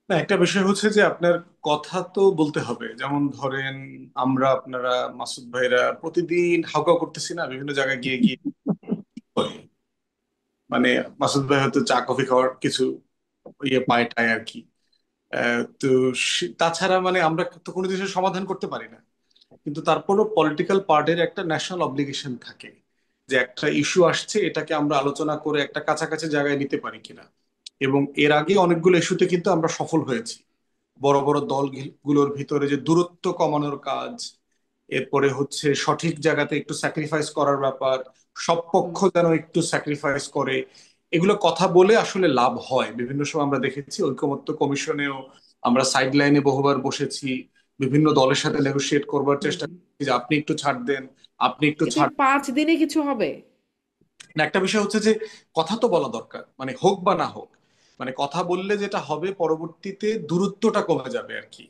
না, একটা বিষয় হচ্ছে যে আপনার কথা তো বলতে হবে। যেমন ধরেন, আমরা আপনারা মাসুদ ভাইরা প্রতিদিন হাউকাউ করতেছি না বিভিন্ন জায়গায় গিয়ে গিয়ে। মানে মাসুদ ভাই হয়তো চা কফি খাওয়ার কিছু ইয়ে পায় টায় আর কি। তো তাছাড়া মানে আমরা তো কোনো কিছুর সমাধান করতে পারি না। কিন্তু তারপরও পলিটিক্যাল পার্টির একটা ন্যাশনাল অব্লিগেশন থাকে যে একটা ইস্যু আসছে, এটাকে আমরা আলোচনা করে একটা কাছাকাছি জায়গায় নিতে পারি কিনা। এবং এর আগে অনেকগুলো ইস্যুতে কিন্তু আমরা সফল হয়েছি। বড় বড় দলগুলোর ভিতরে যে দূরত্ব কমানোর কাজ, এরপরে হচ্ছে সঠিক জায়গাতে একটু স্যাক্রিফাইস করার ব্যাপার, সব হুম। পক্ষ যেন একটু স্যাক্রিফাইস করে, এগুলো কথা বলে আসলে লাভ হয়। বিভিন্ন সময় আমরা দেখেছি ঐকমত্য কমিশনেও আমরা সাইড লাইনে বহুবার বসেছি, বিভিন্ন দলের সাথে নেগোশিয়েট করবার হুম। চেষ্টা করছি যে আপনি একটু ছাড় দেন, আপনি একটু কিন্তু এই ছাড়। 5 দিনে কিছু হবে? না, একটা বিষয় হচ্ছে যে কথা তো বলা দরকার, মানে হোক বা না হোক। মানে কথা বললে যেটা হবে, পরবর্তীতে দূরত্বটা কমে যাবে আর কি।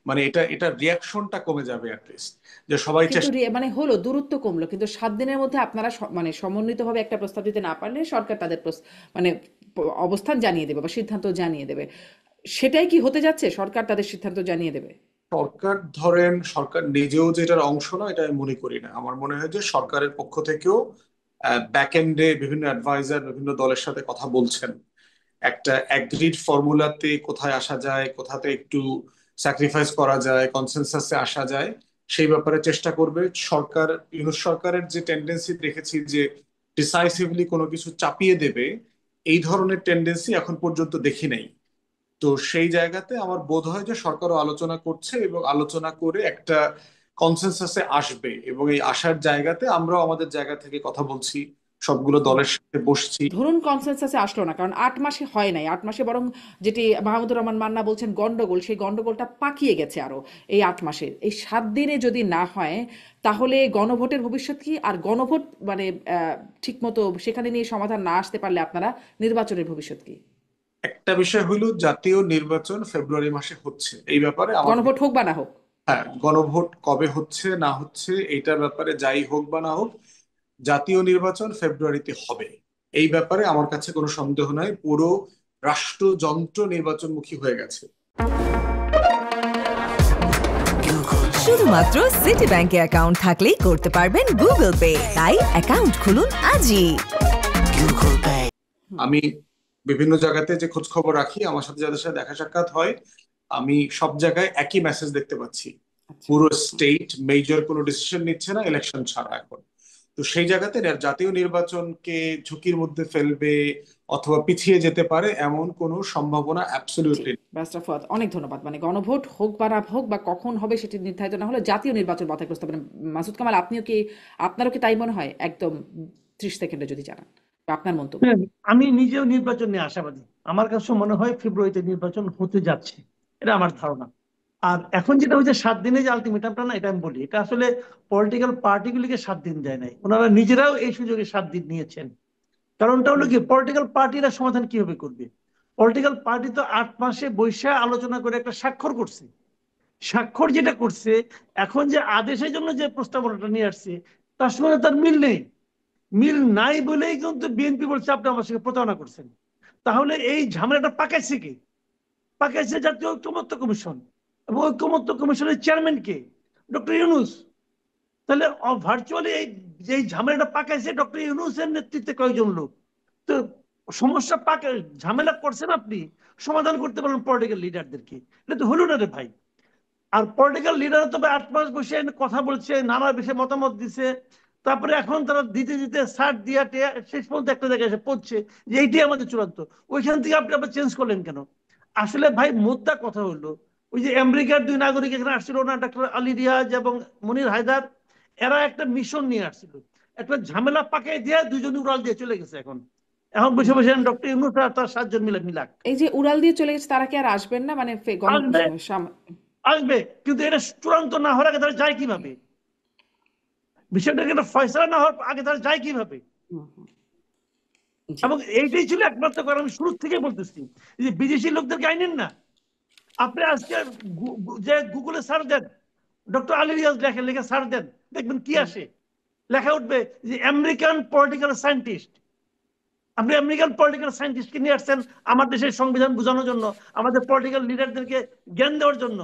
মানে এটা এটা রিয়াকশনটা কমে যাবে অ্যাটলিস্ট, যে সবাই কিন্তু চেষ্টা। মানে হলো দূরত্ব কমলো, কিন্তু 7 দিনের মধ্যে আপনারা মানে সমন্বিতভাবে একটা প্রস্তাব দিতে না পারলে সরকার তাদের মানে অবস্থান জানিয়ে দেবে বা সিদ্ধান্ত জানিয়ে দেবে। সেটাই কি হতে যাচ্ছে? সরকার তাদের সিদ্ধান্ত জানিয়ে দেবে? সরকার ধরেন, সরকার নিজেও যেটার অংশ না এটা আমি মনে করি না। আমার মনে হয় যে সরকারের পক্ষ থেকেও ব্যাক এন্ডে বিভিন্ন অ্যাডভাইজার বিভিন্ন দলের সাথে কথা বলছেন। একটা অ্যাগ্রিড ফর্মুলাতে কোথায় আসা যায়, কোথাতে একটু স্যাক্রিফাইস করা যায়, কনসেনসাসে আসা যায়, সেই ব্যাপারে চেষ্টা করবে সরকার। ইউনুস সরকারের যে টেন্ডেন্সি দেখেছি যে ডিসাইসিভলি কোনো কিছু চাপিয়ে দেবে, এই ধরনের টেন্ডেন্সি এখন পর্যন্ত দেখি নাই। তো সেই জায়গাতে আমার বোধ হয় যে সরকারও আলোচনা করছে এবং আলোচনা করে একটা কনসেনসাসে আসবে, এবং এই আসার জায়গাতে আমরাও আমাদের জায়গা থেকে কথা বলছি, সবগুলো দলের সাথে বসছি। ধরুন কনসেনসাসে আসলো না, কারণ 8 মাসে হয় নাই, 8 মাসে বরং যেটি মাহমুদুর রহমান মান্না বলছেন গন্ডগোল, সেই গন্ডগোলটা পাকিয়ে গেছে আরো এই 8 মাসে। এই 7 দিনে যদি না হয়, তাহলে গণভোটের ভবিষ্যৎ কি? আর গণভোট মানে ঠিক মতো সেখানে নিয়ে সমাধান না আসতে পারলে আপনারা নির্বাচনের ভবিষ্যৎ কি? একটা বিষয় হইল, জাতীয় নির্বাচন ফেব্রুয়ারি মাসে হচ্ছে, এই ব্যাপারে আমার। গণভোট হোক বা না হোক। হ্যাঁ, গণভোট কবে হচ্ছে না হচ্ছে এইটার ব্যাপারে যাই হোক বা না হোক, জাতীয় নির্বাচন ফেব্রুয়ারিতে হবে। এই ব্যাপারে আমার কাছে কোনো সন্দেহ নাই। পুরো রাষ্ট্রযন্ত্র নির্বাচনমুখী হয়ে গেছে। শুধুমাত্র সিটি ব্যাংকে অ্যাকাউন্ট থাকলেই করতে পারবেন গুগল পে, তাই অ্যাকাউন্ট খুলুন আজই। আমি বিভিন্ন জায়গাতে যে খোঁজ খবর রাখি, আমার সাথে যাদের সাথে দেখা সাক্ষাৎ হয়, আমি সব জায়গায় একই মেসেজ দেখতে পাচ্ছি। আচ্ছা। পুরো স্টেট মেজর কোনো ডিসিশন নিচ্ছে না ইলেকশন ছাড়া এখন। তো সেই জায়গাতে জাতীয় নির্বাচনকে ঝুঁকির মধ্যে ফেলবে অথবা পিছিয়ে যেতে পারে এমন কোনো সম্ভাবনা জি। অ্যাবসলিউটলি। ব্যারিস্টার ফুয়াদ, অনেক ধন্যবাদ। মানে গণভোট হোক বা না হোক বা কখন হবে সেটি নির্ধারিত না হলে জাতীয় নির্বাচন মাথায় প্রস্তাব। মাসুদ কামাল, আপনিও কি, আপনারও কি তাই মনে হয়? একদম 30 সেকেন্ডে যদি জানান বা আপনার মন্তব্য। হ্যাঁ, আমি নিজেও নির্বাচন নিয়ে আশাবাদী। আমার কাছে মনে হয় ফেব্রুয়ারিতে নির্বাচন হতে যাচ্ছে, এটা আমার ধারণা। আর এখন যেটা হচ্ছে 7 দিনে যে আলটিমেটামটা, না এটা আমি বলি, এটা আসলে পলিটিক্যাল পার্টিগুলিকে 7 দিন দেয় নাই, ওনারা নিজেরাও এই সুযোগে 7 দিন নিয়েছেন। কারণটা হলো কি, পলিটিক্যাল পার্টিরা সমাধান কিভাবে করবে? পলিটিক্যাল পার্টি তো 8 মাসে বৈশা আলোচনা করে একটা স্বাক্ষর করছে। স্বাক্ষর যেটা করছে, এখন যে আদেশের জন্য যে প্রস্তাবনাটা নিয়ে আসছে, তার সঙ্গে তার মিল নেই। মিল নাই বলেই কিন্তু বিএনপি বলছে আপনি আমার সঙ্গে প্রতারণা করছেন। তাহলে এই ঝামেলাটা পাকাইছে কে? পাকাইছে জাতীয় ঐক্যমত্য কমিশন। এবং ঐক্যমত্য কমিশনের চেয়ারম্যান কে? ডক্টর ইউনূস। তাহলে ভার্চুয়ালি এই যে ঝামেলাটা পাকাইছে ডক্টর ইউনূসের নেতৃত্বে কয়েকজন লোক। তো সমস্যা পাকা, ঝামেলা করছেন আপনি, সমাধান করতে পারবেন পলিটিক্যাল লিডারদেরকে। এটা তো হলো না রে ভাই। আর পলিটিক্যাল লিডার তবে 8 মাস বসে কথা বলছে, নানা বিষয়ে মতামত দিছে। তারপরে এখন তারা দিতে দিতে সার দিয়া টেয়া শেষ পর্যন্ত একটা জায়গায় এসে পড়ছে যে এইটাই আমাদের চূড়ান্ত। ওইখান থেকে আপনি আবার চেঞ্জ করলেন কেন? আসলে ভাই মোদ্দা কথা হলো, ওই যে আমেরিকার 2 নাগরিক এখানে আসছিল না, ডক্টর আলী রিয়াজ এবং মনির হায়দার, এরা একটা মিশন নিয়ে আসছিল। একটা ঝামেলা পাকাই দিয়ে দুজনে উড়াল দিয়ে চলে গেছে। এখন এখন বসে বসে ডক্টর ইউনূস আর তার 7 জন মিলে মিলাক। এই যে উড়াল দিয়ে চলে গেছে, তারা কি আর আসবেন না? মানে আসবে, আসবে, কিন্তু এটা চূড়ান্ত না হওয়ার আগে তারা যায় কিভাবে? বিষয়টাকে একটা ফয়সালা না হওয়ার আগে তারা যায় কিভাবে? জি। এবং এইটাই ছিল একমাত্র কারণ। আমি শুরু থেকে বলতেছি যে বিদেশি লোকদেরকে আইনেন না। আপনি আজকে যে গুগলে সার্চ দেন, ডক্টর আলী রিয়াজ লেখে, লিখে সার্চ দেন, দেখবেন কি হুম। আসে। লেখা উঠবে যে আমেরিকান পলিটিক্যাল সায়েন্টিস্ট। আপনি আমেরিকান পলিটিক্যাল সায়েন্টিস্টকে নিয়ে আসছেন আমার দেশের সংবিধান বোঝানোর জন্য, আমাদের পলিটিক্যাল লিডারদেরকে জ্ঞান দেওয়ার জন্য।